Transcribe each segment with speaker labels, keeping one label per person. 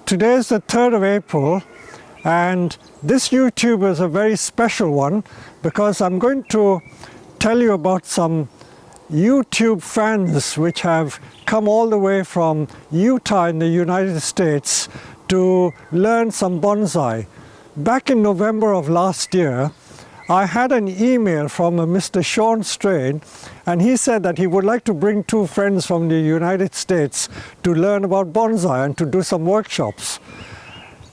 Speaker 1: Today is the 3rd of April, and this YouTube is a very special one because I'm going to tell you about some YouTube fans which have come all the way from Utah in the United States to learn some bonsai. Back in November of last year, I had an email from a Mr. Sean Strain, and he said that he would like to bring 2 friends from the United States to learn about bonsai and to do some workshops.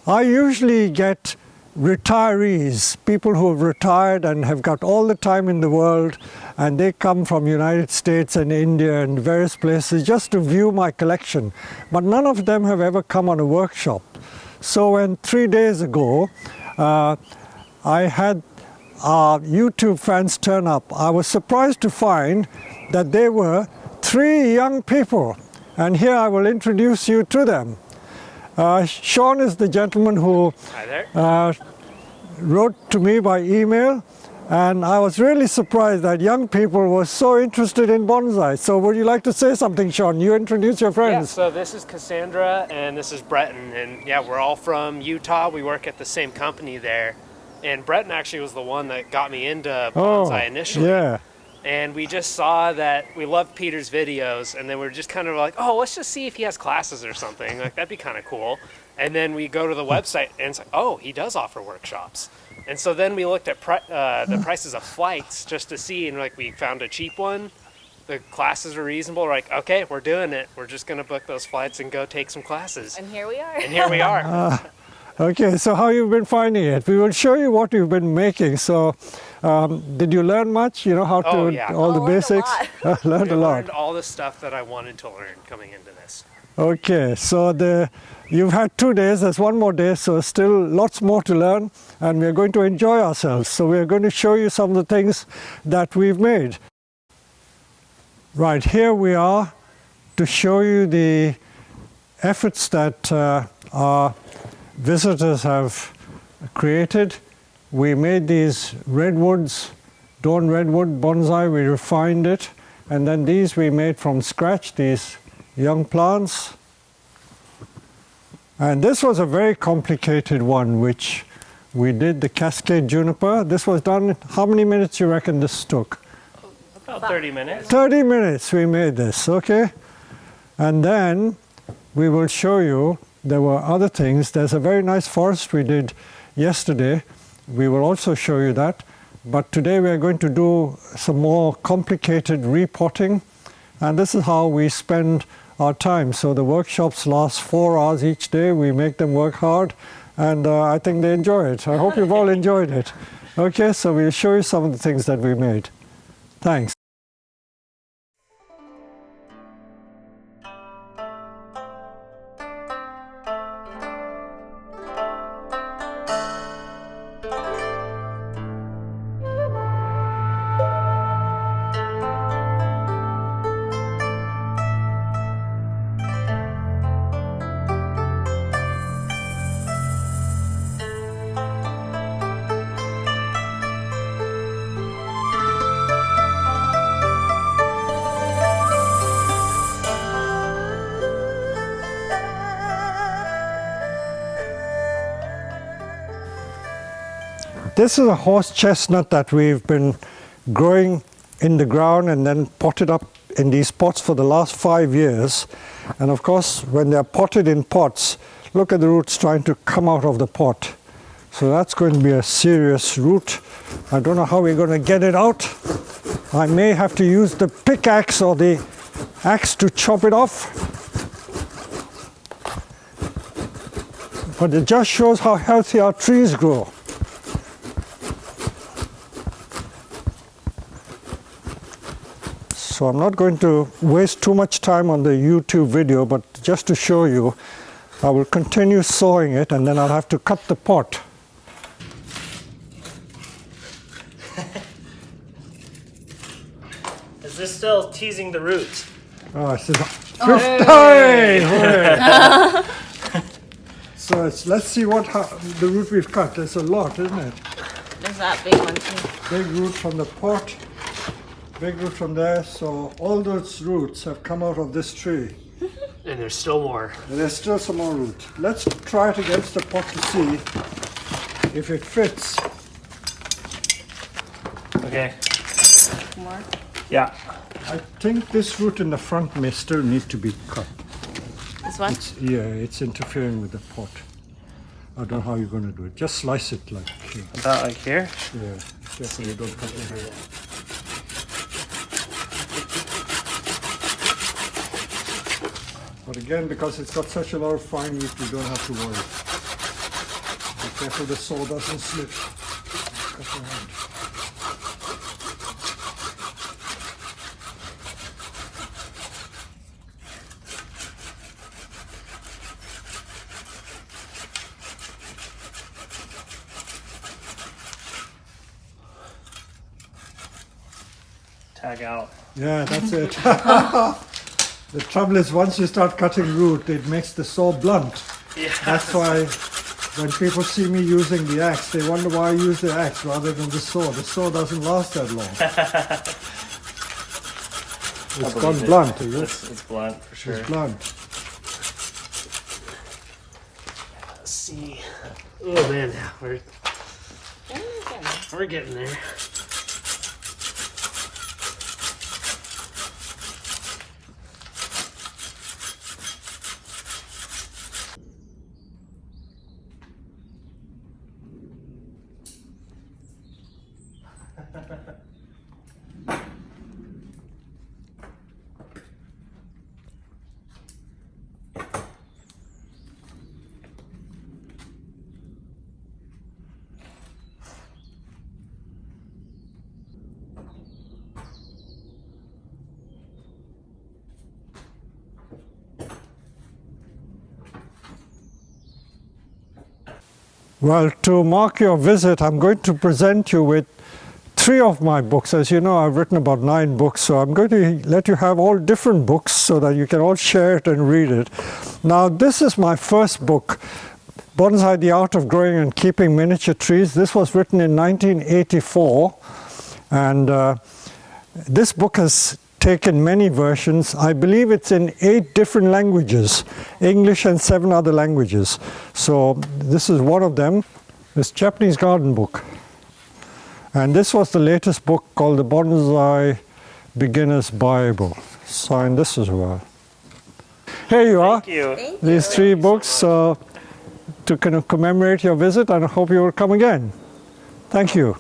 Speaker 1: I usually get retirees, people who have retired and have got all the time in the world, and they come from United States and India and various places just to view my collection. But none of them have ever come on a workshop. So when 3 days ago, I had YouTube fans turn up, I was surprised to find that there were 3 young people, and here I will introduce you to them. Sean is the gentleman who wrote to me by email, and I was really surprised that young people were so interested in bonsai. So would you like to say something, Sean? You introduce your friends.
Speaker 2: Yeah, so this is Cassandra and this is Breton, and yeah, we're all from Utah. We work at the same company there. And Breton actually was the one that got me into bonsai initially.
Speaker 1: Yeah.
Speaker 2: And we just saw that we loved Peter's videos, and then we were just kind of like, oh, let's just see if he has classes or something. Like, that'd be kind of cool. And then we go to the website, and it's like, oh, he does offer workshops. And so then we looked at the prices of flights just to see, and like we found a cheap one. The classes were reasonable. We're like, okay, we're doing it. We're just going to book those flights and go take some classes.
Speaker 3: And here we are.
Speaker 2: And here we are.
Speaker 1: Okay, so how you've been finding it? We will show you what you've been making. So, did you learn much? You know how to all the basics? Learned a lot.
Speaker 2: Learned all the stuff that I wanted to learn coming into this.
Speaker 1: Okay, so you've had 2 days. There's one more day, so still lots more to learn, and we're going to enjoy ourselves. So we're going to show you some of the things that we've made. Right, here we are to show you the efforts that our visitors have created. We made these redwoods, dawn redwood bonsai, we refined it, and then these we made from scratch, these young plants. And this was a very complicated one which we did, the Cascade Juniper. This was done, how many minutes you reckon this took?
Speaker 2: About 30 minutes.
Speaker 1: 30 minutes we made this, okay? And then we will show you there were other things. There's a very nice forest we did yesterday. We will also show you that. But today we are going to do some more complicated repotting. And this is how we spend our time. So the workshops last 4 hours each day. We make them work hard. And I think they enjoy it. I hope you've all enjoyed it. Okay, so we'll show you some of the things that we made. Thanks. This is a horse chestnut that we've been growing in the ground and then potted up in these pots for the last 5 years. And of course, when they're potted in pots, look at the roots trying to come out of the pot. So that's going to be a serious root. I don't know how we're going to get it out. I may have to use the pickaxe or the axe to chop it off. But it just shows how healthy our trees grow. So I'm not going to waste too much time on the YouTube video, but just to show you, I will continue sawing it and then I'll have to cut the pot.
Speaker 4: Is this still teasing the roots?
Speaker 1: Oh, it's hey! So let's see the root we've cut. There's a lot, isn't it?
Speaker 3: There's that big one too.
Speaker 1: Big root from the pot, big root from there. So all those roots have come out of this tree.
Speaker 2: And there's still more.
Speaker 1: There's still some more root. Let's try it against the pot to see if it fits.
Speaker 4: Okay.
Speaker 3: More.
Speaker 4: Yeah.
Speaker 1: I think this root in the front may still need to be cut.
Speaker 3: This one?
Speaker 1: It's interfering with the pot. I don't know how you're going to do it. Just slice it like here.
Speaker 4: About like here?
Speaker 1: Yeah, just so you don't cut your hair. But again, because it's got such a lot of fine root, you don't have to worry. Be careful the saw doesn't slip. Cut your hand.
Speaker 4: Tag out.
Speaker 1: Yeah, that's it. The trouble is, once you start cutting root, it makes the saw blunt.
Speaker 4: Yeah.
Speaker 1: That's why when people see me using the axe, they wonder why I use the axe rather than the saw. The saw doesn't last that long. It's gone blunt, is it?
Speaker 4: It's blunt for sure.
Speaker 1: It's blunt.
Speaker 2: Let's see. Oh man, we're getting there.
Speaker 1: Well, to mark your visit, I'm going to present you with 3 of my books. As you know, I've written about 9 books, so I'm going to let you have all different books so that you can all share it and read it. Now, this is my first book, Bonsai, The Art of Growing and Keeping Miniature Trees. This was written in 1984, and this book has taken many versions. I believe it's in 8 different languages, English and 7 other languages. So this is one of them, this Japanese garden book. And this was the latest book called the Bonsai Beginner's Bible. Signed this as well. Here you are.
Speaker 4: Thank you.
Speaker 3: Thank
Speaker 1: These 3 books to kind of commemorate your visit, and I hope you will come again. Thank you.